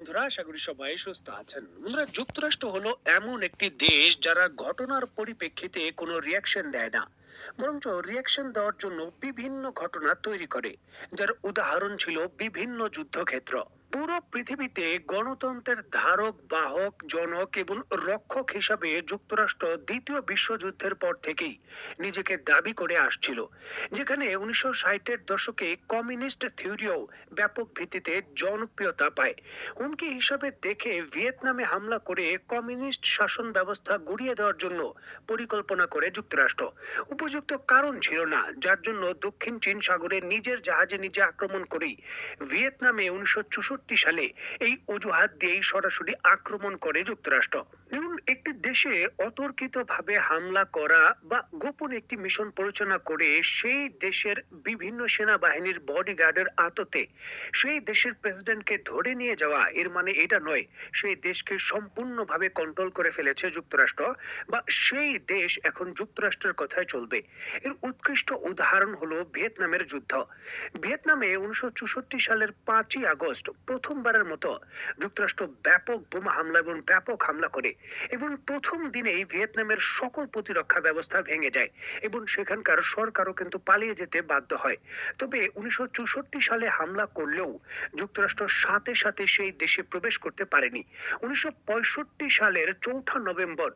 বন্ধুরা, আশা করি সবাই সুস্থ আছেন। বন্ধুরা, যুক্তরাষ্ট্র হলো এমন একটি দেশ যারা ঘটনার পরিপ্রেক্ষিতে কোনো রিয়াকশন দেয় না, বরঞ্চ রিয়াকশন দেওয়ার জন্য বিভিন্ন ঘটনা তৈরি করে, যার উদাহরণ ছিল বিভিন্ন যুদ্ধক্ষেত্র। পুরো পৃথিবীতে গণতন্ত্রের ধারক বাহক জনক এবং রক্ষক হিসাবে যুক্তরাষ্ট্র দ্বিতীয় বিশ্বযুদ্ধের পর থেকেই নিজেকে দাবি করে আসছিল, যেখানে 1960-এর দশকে কমিউনিস্ট থিওরিও ব্যাপক ভিত্তিতে জনপ্রিয়তা পায়। হুমকি হিসাবে দেখে ভিয়েতনামে হামলা করে কমিউনিস্ট শাসন ব্যবস্থা গুড়িয়ে দেওয়ার জন্য পরিকল্পনা করে যুক্তরাষ্ট্র। উপযুক্ত কারণ ছিল না, যার জন্য দক্ষিণ চীন সাগরে নিজের জাহাজে নিজে আক্রমণ করেই ভিয়েতনামে 1964 সালে এই অজুহাত দিয়েই সরাসরি আক্রমণ করে যুক্তরাষ্ট্র। দেখুন, একটি দেশে অতর্কিতভাবে হামলা করা বা গোপন একটি মিশন পরিচালনা করে সেই দেশের বিভিন্ন সেনাবাহিনীর বডিগার্ডের আততে সেই দেশের প্রেসিডেন্টকে ধরে নিয়ে যাওয়া, এর মানে এটা নয় সেই দেশকে সম্পূর্ণভাবে কন্ট্রোল করে ফেলেছে যুক্তরাষ্ট্র বা সেই দেশ এখন যুক্তরাষ্ট্রের কথায় চলবে। এর উৎকৃষ্ট উদাহরণ হলো ভিয়েতনামের যুদ্ধ। ভিয়েতনামে 1964 সালের 5ই আগস্ট প্রথমবারের মতো যুক্তরাষ্ট্র ব্যাপক বোমা হামলা এবং ব্যাপক হামলা করে, এবং প্রথম দিনেই ভিয়েতনামের সকল প্রতিরক্ষা ব্যবস্থা ভেঙে যায় এবং সেখানকার সরকারও কিন্তু পালিয়ে যেতে বাধ্য হয়। তবে 1964 সালে হামলা করলেও যুক্তরাষ্ট্র সাথে সাথে সেই দেশে প্রবেশ করতে পারেনি। 1965 সালের 4 নভেম্বর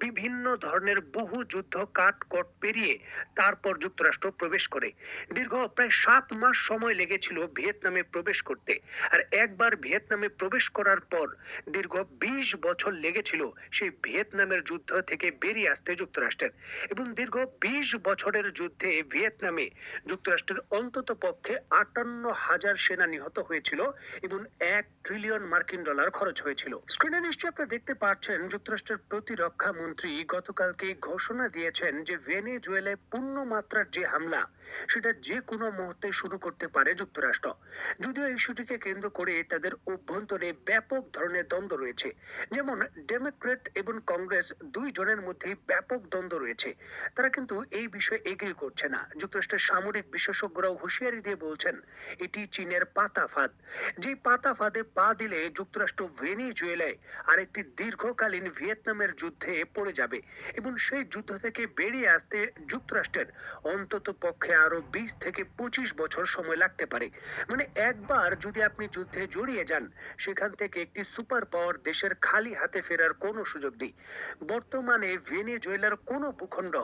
বিভিন্ন ধরনের বহু যুদ্ধ কাট পেরিয়ে তারপর যুক্তরাষ্ট্র প্রবেশ করে। দীর্ঘ প্রায় 7 মাস সময় লেগেছিল ভিয়েতনামে প্রবেশ করতে। আর একবার ভিয়েতনামে প্রবেশ করার পর দীর্ঘ 20 বছর লেগেছিল সেই ভিয়েতনামের যুদ্ধ থেকে বেরিয়ে আসতে যুক্তরাষ্ট্রের। এবং দীর্ঘ 20 বছরের যুদ্ধে ভিয়েতনামে যুক্তরাষ্ট্রের অন্তত পক্ষে 58,000 সেনা নিহত হয়েছিল এবং $1 ট্রিলিয়ন খরচ হয়েছিল। স্ক্রিনে নিশ্চয়ই আপনারা দেখতে পাচ্ছেন, যুক্তরাষ্ট্রের প্রতিরক্ষা মন্ত্রী গতকালকে ঘোষণা দিয়েছেন যে ভেনেজুয়েলায় পূর্ণ মাত্রার যে হামলা, সেটা যে কোনো মুহূর্তে শুরু করতে পারে যুক্তরাষ্ট্র। যদিও এই ইস্যুটিকে কেন্দ্র করে তাদের অভ্যন্তরে ব্যাপক ধরনের দ্বন্দ্ব রয়েছে। যেমন ডেমোক্রেট এবং কংগ্রেস দুই জনের মধ্যেই ব্যাপক দ্বন্দ্ব রয়েছে। তারা কিন্তু এই বিষয়ে এগ্রি করছে না। যুক্তরাষ্ট্রের সামরিক বিশেষজ্ঞরাও হুঁশিয়ারি দিয়ে বলছেন এটি চীনের পাতা ফাঁদ, যেই পাতা ফাঁদে পা দিলে যুক্তরাষ্ট্র ভেনেজুয়েলায় আরেকটি দীর্ঘকালীন ভিয়েতনামের যুদ্ধে পড়ে যাবে এবং সেই যুদ্ধ থেকে বেরিয়ে আসতে যুক্তরাষ্ট্রের অন্তত পক্ষে আরো 20 থেকে 25 বছর সময় লাগতে পারে। মানে একবার যদি আপনি যুদ্ধে জড়িয়ে যান, সেখান থেকে একটি সুপার পাওয়ার দেশের খালি হাতে ফেরার কোনো সুযোগ নেই। বর্তমানে ভেনেজুয়েলার কোনো ভূখণ্ড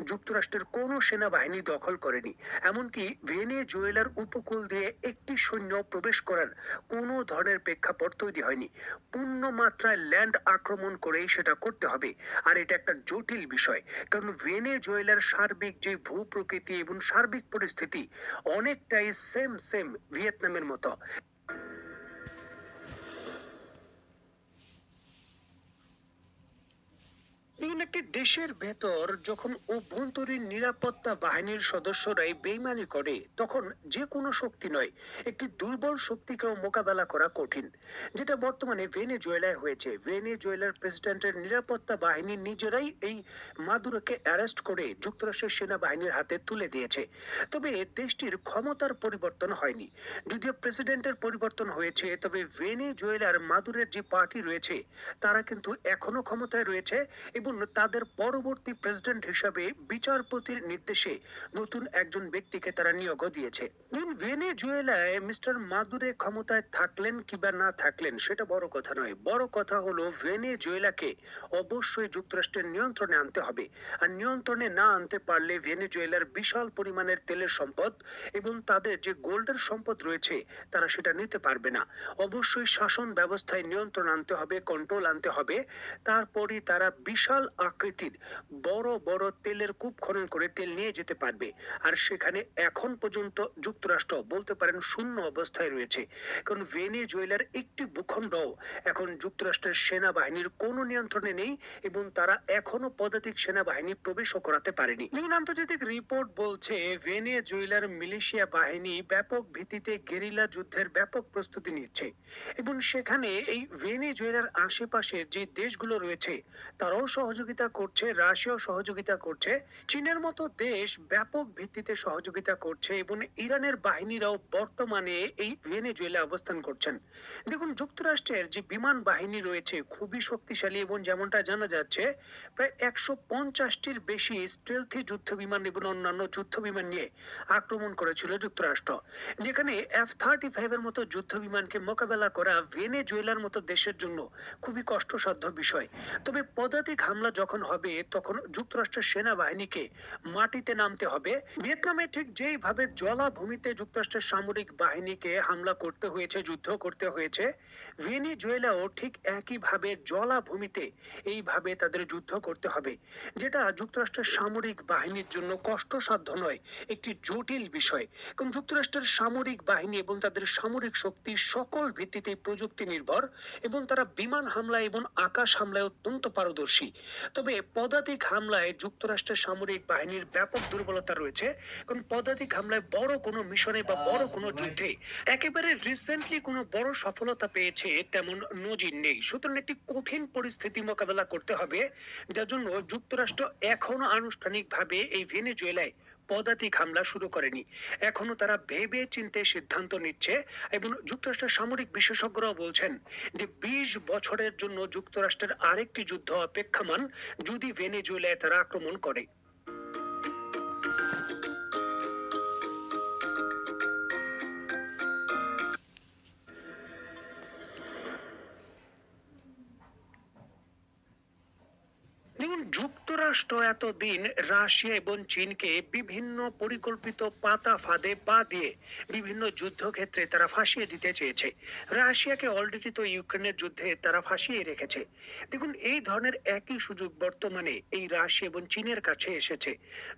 যুক্তরাষ্ট্রের কোনো সেনাবাহিনী দখল করেনি। এমনকি ভেনেজুয়েলার উপকূল দিয়ে একটি সৈন্য প্রবেশ করার কোনো ধরনের প্রেক্ষাপট তৈরি হয়নি। পূর্ণ মাত্রায় ল্যান্ড আক্রমণ করেই সেটা করতে হবে। আর এটা একটা জটিল বিষয়, কারণ ভেনেজুয়েলার সার্বিক যে ভূ প্রকৃতি এবং সার্বিক পরিস্থিতি অনেকটাই সেম সেম ভিয়েতনামের মতো। দেখুন, একটি দেশের ভেতর যখন অভ্যন্তরীণ নিরাপত্তা বাহিনীর সদস্যরাই বেইমানি করে, তখন যে কোনো শক্তি নয়, একটি দুর্বল শক্তিকেও মোকাবেলা করা কঠিন। যেটা বর্তমানে ভেনেজুয়েলায় হয়েছে। ভেনেজুয়েলার প্রেসিডেন্টের নিরাপত্তা বাহিনী নিজেরাই এই মাদুরোকে অ্যারেস্ট করে যুক্তরাষ্ট্রের সেনাবাহিনীর হাতে তুলে দিয়েছে। তবে দেশটির ক্ষমতার পরিবর্তন হয়নি। যদিও প্রেসিডেন্টের পরিবর্তন হয়েছে, তবে ভেনেজুয়েলার মাদুরের যে পার্টি রয়েছে তারা কিন্তু এখনো ক্ষমতায় রয়েছে এবং তাদের পরবর্তী প্রেসিডেন্ট হিসাবে বিচারপতির নির্দেশে নতুন একজন ব্যক্তিকে তারা নিয়োগও দিয়েছে। ভেনেজুয়েলায় মিস্টার মাদুরে ক্ষমতায় থাকলেন কিংবা না থাকলেন সেটা বড় কথা নয়। বড় কথা হলো ভেনেজুয়েলাকে অবশ্যই যুক্তরাষ্ট্রের নিয়ন্ত্রণে আনতে হবে। আর নিয়ন্ত্রণে না আনতে পারলে ভেনেজুয়েলার বিশাল পরিমাণের তেলের সম্পদ এবং তাদের যে গোল্ডের সম্পদ রয়েছে তারা সেটা নিতে পারবে না। অবশ্যই শাসন ব্যবস্থায় নিয়ন্ত্রণ আনতে হবে, কন্ট্রোল আনতে হবে। তারপরই তারা বিশাল আকৃতির বড় বড় তেলের কূপ খনন করে তেল নিয়ে যেতে পারবে। আর সেখানে এখন পর্যন্ত যুক্তরাষ্ট্র বলতে পারেন শূন্য অবস্থায় রয়েছে, কারণ ভেনেজুয়েলার একটি ভূখণ্ড এখন যুক্তরাষ্ট্রের সেনাবাহিনীর কোনো নিয়ন্ত্রণে নেই এবং তারা এখনো পদাতিক সেনাবাহিনী প্রবেশও করাতে পারেনি। বিভিন্ন আন্তর্জাতিক রিপোর্ট বলছে ভেনেজুয়েলার মিলিশিয়া বাহিনী ব্যাপক ভিত্তিতে গেরিলা যুদ্ধের ব্যাপক প্রস্তুতি নিচ্ছে এবং সেখানে এই ভেনেজুয়েলার আশেপাশের যে দেশগুলো রয়েছে তারাও সহযোগিতা সহযোগিতা করছে, রাশিয়াও সহযোগিতা করছে, চীনের মতো দেশ ব্যাপক ভিত্তিতে সহযোগিতা করছে এবং ইরানের বাহিনীরাও বর্তমানে এই ভেনেজুয়েলা অবস্থান করছেন। দেখুন, যুক্তরাষ্ট্রের যে বিমান বাহিনী রয়েছে খুবই শক্তিশালী এবং যেমনটা জানা যাচ্ছে প্রায় 150টির বেশি স্টেলথি যুদ্ধ বিমান এবং অন্যান্য যুদ্ধ বিমান নিয়ে আক্রমণ করেছিল যুক্তরাষ্ট্র, যেখানে F-35 এর মতো যুদ্ধ বিমানকে মোকাবেলা করা ভেনেজুয়েলার মতো দেশের জন্য খুবই কষ্টসাধ্য বিষয়। তবে পদাতিক হামলা যখন হবে তখন যুক্তরাষ্ট্রের সেনাবাহিনীকে মাটিতে নামতে হবে। ভিয়েতনামে ঠিক যেইভাবে জলাভূমিতে যুক্তরাষ্ট্রের সামরিক বাহিনীকে হামলা করতে হয়েছে, যুদ্ধ করতে হয়েছে, ভেনেজুয়েলাও ঠিক একইভাবে জলাভূমিতে এইভাবে তাদের যুদ্ধ করতে হবে, যেটা যুক্তরাষ্ট্রের সামরিক বাহিনীর জন্য কষ্টসাধ্য নয়, একটি জটিল বিষয়। কারণ যুক্তরাষ্ট্রের সামরিক বাহিনী এবং তাদের সামরিক শক্তি সকল ভিত্তিতে প্রযুক্তি নির্ভর এবং তারা বিমান হামলা এবং আকাশ হামলায় অত্যন্ত পারদর্শী। তবে পদাতিক হামলায় যুক্তরাষ্ট্রের সামরিক বাহিনীর ব্যাপক দুর্বলতা রয়েছে, কারণ পদাতিক হামলায় বড় কোনো মিশনে বা বড় কোনো যুদ্ধে একেবারে রিসেন্টলি কোনো বড় সফলতা পেয়েছে তেমন নজির নেই। সুতরাং একটি কঠিন পরিস্থিতি মোকাবেলা করতে হবে, যার জন্য যুক্তরাষ্ট্র এখনো আনুষ্ঠানিকভাবে এই ভেনেজুয়েলায় পদাতিক হামলা শুরু করেনি। এখনো তারা ভেবে চিন্তে সিদ্ধান্ত নিচ্ছে এবং যুক্তরাষ্ট্রের সামরিক বিশেষজ্ঞরাও বলছেন যে 20 বছরের জন্য যুক্তরাষ্ট্রের আরেকটি যুদ্ধ অপেক্ষমান যদি ভেনেজুয়েলায় তারা আক্রমণ করে। দেখুন, যুক্তরাষ্ট্র এতদিন রাশিয়া এবং চীনকে বিভিন্ন পরিকল্পিত পাতা ফাঁদে পা দিয়ে বিভিন্ন যুদ্ধক্ষেত্রে তারা ফাঁসিয়ে দিতে চেয়েছে। রাশিয়াকে অলরেডি তো ইউক্রেনের যুদ্ধে তারা ফাঁসিয়ে রেখেছে। দেখুন, এই ধরনের একই সুযোগ বর্তমানে এই রাশিয়া এবং চীনের কাছে এসেছে,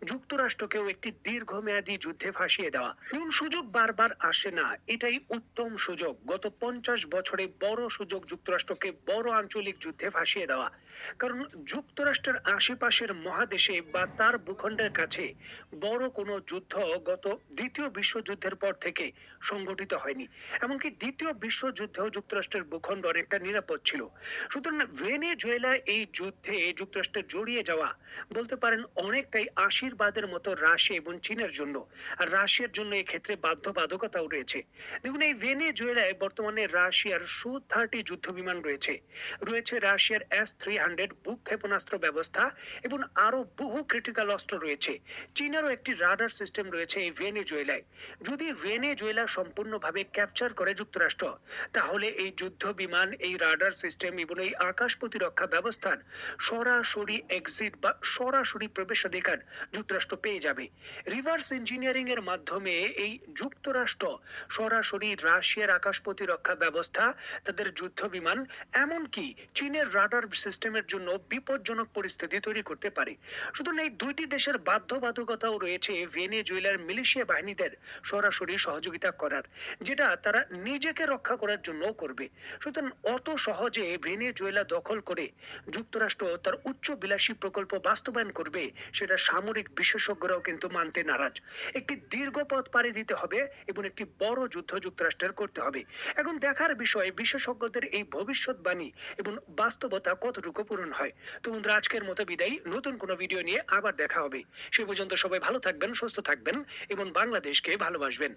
যুক্তরাষ্ট্রকেও একটি দীর্ঘমেয়াদী যুদ্ধে ফাঁসিয়ে দেওয়া। দেখুন, সুযোগ বারবার আসে না, এটাই উত্তম সুযোগ। গত 50 বছরে বড় সুযোগ যুক্তরাষ্ট্রকে বড় আঞ্চলিক যুদ্ধে ফাঁসিয়ে দেওয়া, কারণ যুক্তরাষ্ট্রের আশেপাশের মহাদেশে বা তার ভূখণ্ডের কাছে বড় কোনো যুদ্ধ গত দ্বিতীয় বিশ্বযুদ্ধের পর থেকে সংগঠিত হয়নি। এমনকি দ্বিতীয় বিশ্বযুদ্ধেও যুক্তরাষ্ট্রের ভূখণ্ড অনেকটা নিরাপদ ছিল। সুতরাং ভেনেজুয়েলা এই যুদ্ধে যুক্তরাষ্ট্রের জড়িয়ে যাওয়া বলতে পারেন অনেকটাই আশীর্বাদের মতো রাশিয়া এবং চীনের জন্য। আর রাশিয়ার জন্য এক্ষেত্রে বাধ্যবাধকতাও রয়েছে। দেখুন, এই ভেনেজুয়েলায় বর্তমানে রাশিয়ার Su-30 যুদ্ধ বিমান রয়েছে, রয়েছে রাশিয়ার S-300 বুক ক্ষেপণাস্ত্র ব্যবস্থা এবং আরো বহু ক্রিটিক্যাল অস্ত্র রয়েছে। চীনেরও একটি রাডার সিস্টেম রয়েছে এই ভেনেজুয়েলায়। যদি ভেনেজুয়েলা সম্পূর্ণভাবে ক্যাপচার করে যুক্তরাষ্ট্র, তাহলে এই যুদ্ধ বিমান, এই রাডার সিস্টেম এবং এই আকাশ প্রতিরক্ষা ব্যবস্থার সরাসরি এক্সিট বা সরাসরি প্রবেশাধিকার যুক্তরাষ্ট্র পেয়ে যাবে। রিভার্স ইঞ্জিনিয়ারিং এর মাধ্যমে এই যুক্তরাষ্ট্র সরাসরি রাশিয়ার আকাশ প্রতিরক্ষা ব্যবস্থা, তাদের যুদ্ধ বিমান, এমনকি চীনের রাডার সিস্টেমের জন্য বিপজ্জনক পরিস্থিতি তৈরি করতে পারে। সুতরাং এই দুইটি দেশের বাধ্যবাধকতাও রয়েছে ভেনেজুয়েলার মিলিশিয়া বাহিনীদের সরাসরি সহযোগিতা করার, যেটা তারা নিজেকে রক্ষা করার জন্য করবে। সুতরাং অত সহজে ভেনেজুয়েলা দখল করে যুক্তরাষ্ট্র তার উচ্চ বিলাসী প্রকল্প বাস্তবায়ন করবে, সেটা সামরিক বিশেষজ্ঞরাও কিন্তু মানতে নারাজ। একটি দীর্ঘ পথ পাড়ি দিতে হবে এবং একটি বড় যুদ্ধ যুক্তরাষ্ট্রের করতে হবে। এখন দেখার বিষয় বিশেষজ্ঞদের এই ভবিষ্যৎবাণী এবং বাস্তবতা কতটুকু পূরণ হয়। তো বন্ধুরা, আজকের মতো বিদায়। নতুন কোনো ভিডিও নিয়ে আবার দেখা হবে। সে পর্যন্ত সবাই ভালো থাকবেন, সুস্থ থাকবেন এবং বাংলাদেশকে ভালোবাসবেন।